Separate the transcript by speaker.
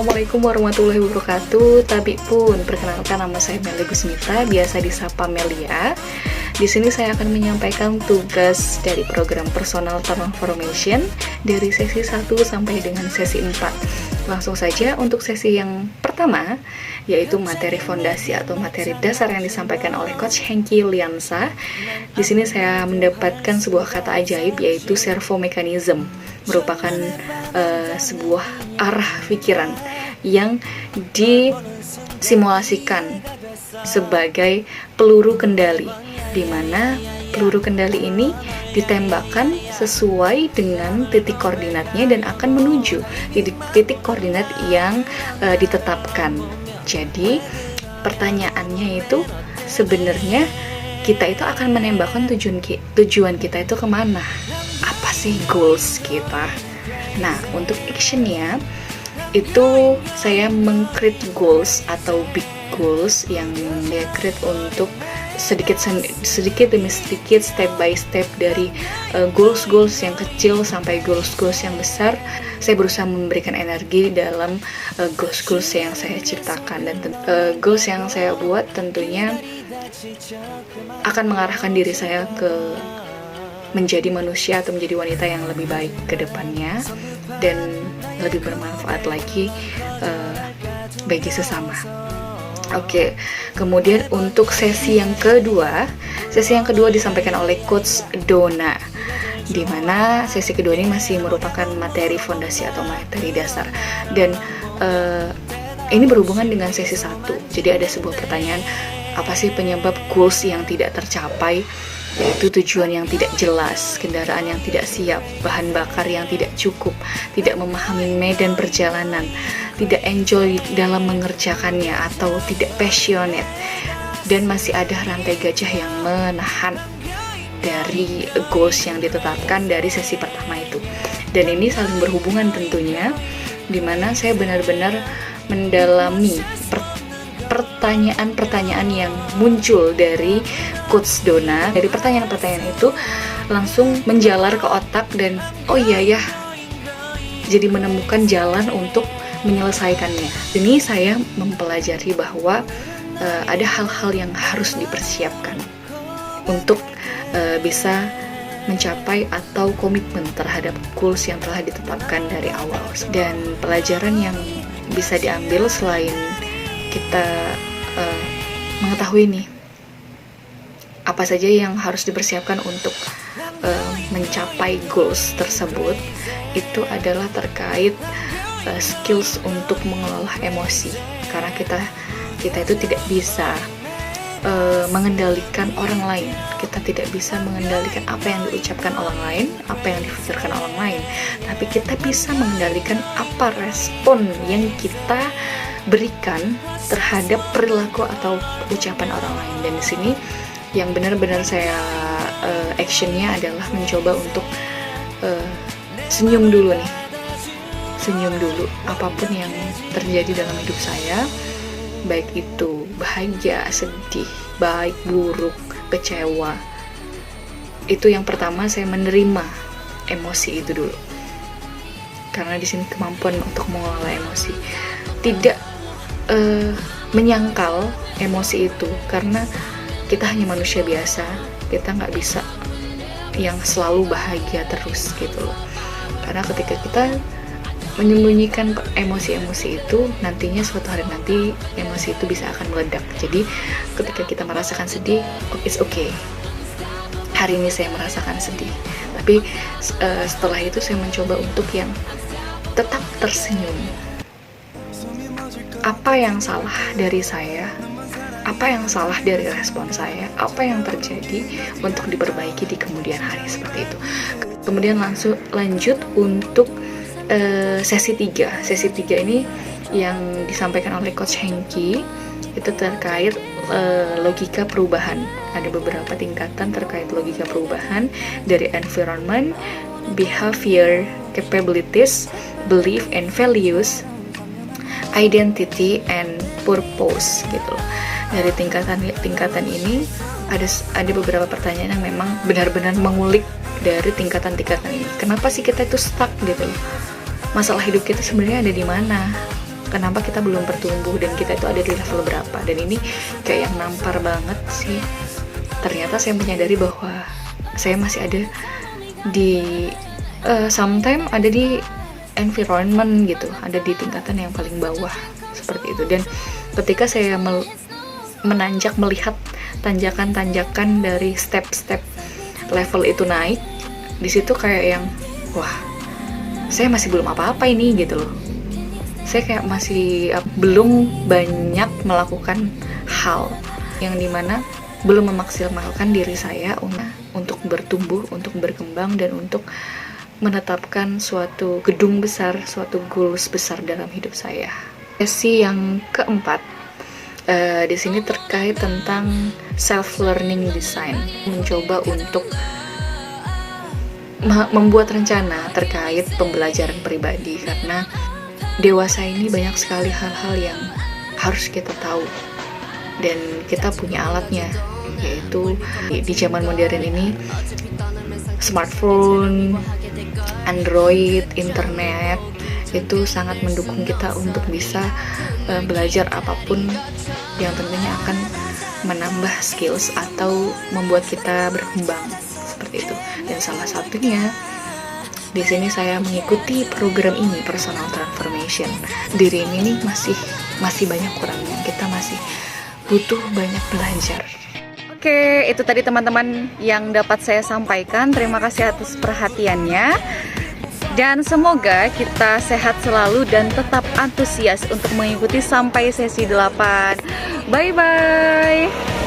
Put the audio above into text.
Speaker 1: Assalamualaikum warahmatullahi wabarakatuh. Tapi pun, perkenalkan nama saya Meli Gusmita, biasa disapa Melia. Di sini saya akan menyampaikan tugas dari program Personal Transformation dari sesi 1 sampai dengan sesi 4. Langsung saja untuk sesi yang pertama, yaitu materi fondasi atau materi dasar yang disampaikan oleh Coach Hengki Liansa. Di sini saya mendapatkan sebuah kata ajaib, yaitu servo mechanism, merupakan sebuah arah pikiran yang disimulasikan sebagai peluru kendali, di mana peluru kendali ini ditembakkan sesuai dengan titik koordinatnya dan akan menuju titik koordinat yang ditetapkan. Jadi pertanyaannya itu sebenarnya kita itu akan menembakkan tujuan kita itu kemana? Apa sih goals kita? Nah, untuk actionnya itu saya meng-create goals atau big goals yang saya create untuk sedikit demi sedikit, step by step, dari goals yang kecil sampai goals yang besar. Saya berusaha memberikan energi dalam goals yang saya ciptakan, dan goals yang saya buat tentunya akan mengarahkan diri saya ke menjadi manusia atau menjadi wanita yang lebih baik ke depannya dan lebih bermanfaat lagi bagi sesama. Oke, kemudian untuk sesi yang kedua disampaikan oleh Coach Dona, di mana sesi kedua ini masih merupakan materi fondasi atau materi dasar, dan ini berhubungan dengan sesi 1. Jadi ada sebuah pertanyaan, apa sih penyebab goals yang tidak tercapai? Yaitu tujuan yang tidak jelas, kendaraan yang tidak siap, bahan bakar yang tidak cukup, tidak memahami medan perjalanan, tidak enjoy dalam mengerjakannya, atau tidak passionate, dan masih ada rantai gajah yang menahan dari goals yang ditetapkan dari sesi pertama itu. Dan ini saling berhubungan tentunya, dimana saya benar-benar mendalami pertanyaan-pertanyaan yang muncul dari Coach Dona. Dari pertanyaan-pertanyaan itu langsung menjalar ke otak, dan oh iya ya, jadi menemukan jalan untuk menyelesaikannya. Ini saya mempelajari bahwa ada hal-hal yang harus dipersiapkan untuk bisa mencapai atau komitmen terhadap goals yang telah ditetapkan dari awal. Dan pelajaran yang bisa diambil selain kita mengetahui nih apa saja yang harus dipersiapkan untuk mencapai goals tersebut, itu adalah terkait skills untuk mengelola emosi. Karena kita itu tidak bisa mengendalikan orang lain. Kita tidak bisa mengendalikan apa yang diucapkan orang lain, apa yang dipikirkan orang lain, tapi kita bisa mengendalikan apa respon yang kita berikan terhadap perilaku atau ucapan orang lain. Dan di sini yang benar-benar saya actionnya adalah mencoba untuk senyum dulu apapun yang terjadi dalam hidup saya, baik itu bahagia, sedih, baik, buruk, kecewa. Itu yang pertama, saya menerima emosi itu dulu, karena di sini kemampuan untuk mengelola emosi, tidak menyangkal emosi itu, karena kita hanya manusia biasa, kita nggak bisa yang selalu bahagia terus gitu loh. Karena ketika kita menyembunyikan emosi-emosi itu, nantinya suatu hari nanti emosi itu bisa akan meledak. Jadi ketika kita merasakan sedih, it's okay, hari ini saya merasakan sedih, tapi setelah itu saya mencoba untuk yang tetap tersenyum. Apa yang salah dari saya? Apa yang salah dari respon saya? Apa yang terjadi untuk diperbaiki di kemudian hari, seperti itu. Kemudian lanjut untuk sesi 3. Sesi 3 ini yang disampaikan oleh Coach Hengki itu terkait logika perubahan. Ada beberapa tingkatan terkait logika perubahan, dari environment, behavior, capabilities, belief and values, identity and purpose gitu. Dari tingkatan ini ada beberapa pertanyaan yang memang benar-benar mengulik dari tingkatan-tingkatan ini. Kenapa sih kita itu stuck gitu? Masalah hidup kita sebenarnya ada di mana? kenapa kita belum bertumbuh dan kita itu ada di level berapa. Dan ini kayak yang nampar banget sih. Ternyata saya menyadari bahwa saya masih ada di sometimes ada di environment gitu, ada di tingkatan yang paling bawah seperti itu. Dan ketika saya menanjak melihat tanjakan-tanjakan dari step-step level itu naik, di situ kayak yang wah, saya masih belum apa-apa ini gitu loh. Saya kayak masih belum banyak melakukan hal yang dimana belum memaksimalkan diri saya untuk bertumbuh, untuk berkembang, dan untuk menetapkan suatu gedung besar, suatu goals besar dalam hidup saya. Sesi yang keempat di sini terkait tentang self learning design, mencoba untuk membuat rencana terkait pembelajaran pribadi, karena dewasa ini banyak sekali hal-hal yang harus kita tahu dan kita punya alatnya, yaitu di zaman modern ini smartphone, Android, internet itu sangat mendukung kita untuk bisa belajar apapun yang tentunya akan menambah skills atau membuat kita berkembang seperti itu. Dan salah satunya di sini saya mengikuti program ini, personal transformation. Diri ini nih masih banyak kurangnya. Kita masih butuh banyak belajar. Oke, itu tadi teman-teman yang dapat saya sampaikan. Terima kasih atas perhatiannya. Dan semoga kita sehat selalu dan tetap antusias untuk mengikuti sampai sesi 8. Bye-bye.